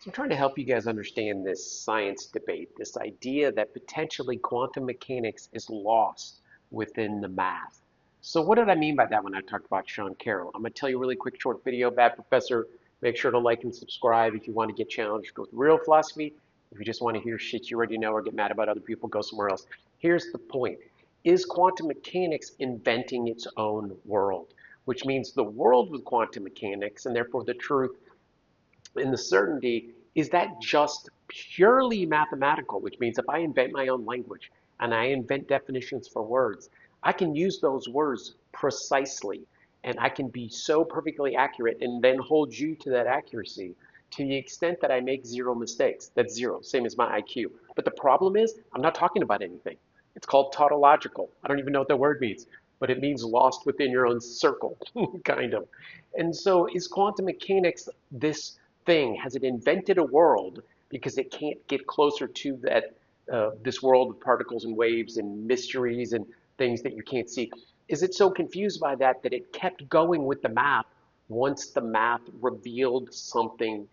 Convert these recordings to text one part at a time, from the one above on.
So I'm trying to help you guys understand this science debate, this idea that potentially quantum mechanics is lost within the math. So what did I mean by that when I talked about Sean Carroll? I'm going to tell you a really quick short video. Bad Professor, make sure to like and subscribe if you want to get challenged with real philosophy. If you just want to hear shit you already know or get mad about other people, go somewhere else. Here's the point. Is quantum mechanics inventing its own world? Which means the world with quantum mechanics, and therefore the truth and the certainty, is that just purely mathematical, which means if I invent my own language and I invent definitions for words, I can use those words precisely and I can be so perfectly accurate and then hold you to that accuracy to the extent that I make zero mistakes. That's zero, same as my IQ. But the problem is, I'm not talking about anything. It's called tautological. I don't even know what that word means, but it means lost within your own circle, kind of. And so is quantum mechanics this thing? Has it invented a world because it can't get closer to that this world of particles and waves and mysteries and things that you can't see? Is it so confused by that that it kept going with the math once the math revealed something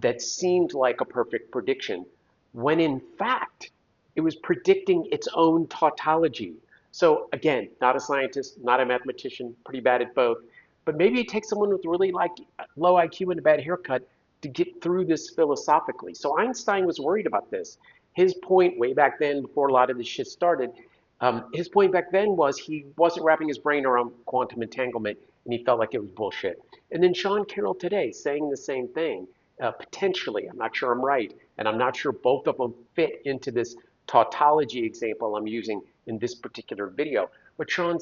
that seemed like a perfect prediction, when in fact it was predicting its own tautology? So again, not a scientist, not a mathematician, pretty bad at both. But maybe it takes someone with really like low IQ and a bad haircut to get through this philosophically. So Einstein was worried about this. His point way back then, before a lot of this shit started, his point back then was he wasn't wrapping his brain around quantum entanglement, and he felt like it was bullshit. And then Sean Carroll today saying the same thing, potentially. I'm not sure I'm right, and I'm not sure both of them fit into this tautology example I'm using in this particular video. But Sean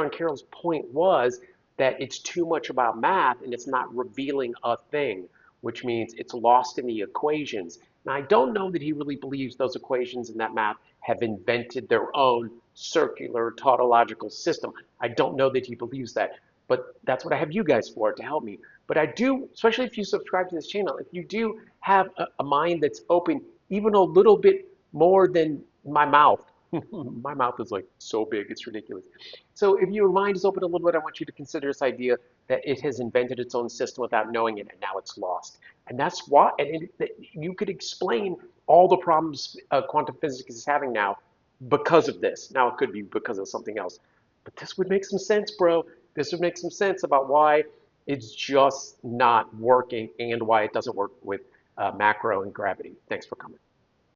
Carroll's point was that it's too much about math and it's not revealing a thing, which means it's lost in the equations. Now, I don't know that he really believes those equations and that math have invented their own circular tautological system. I don't know that he believes that, but that's what I have you guys for, to help me. But I do, especially if you subscribe to this channel, if you do have a mind that's open even a little bit more than my mouth, my mouth is like so big, it's ridiculous. So if your mind is open a little bit, I want you to consider this idea that it has invented its own system without knowing it, and now it's lost. And that's why, you could explain all the problems quantum physics is having now because of this. Now it could be because of something else, but this would make some sense, bro. This would make some sense about why it's just not working and why it doesn't work with macro and gravity. Thanks for coming.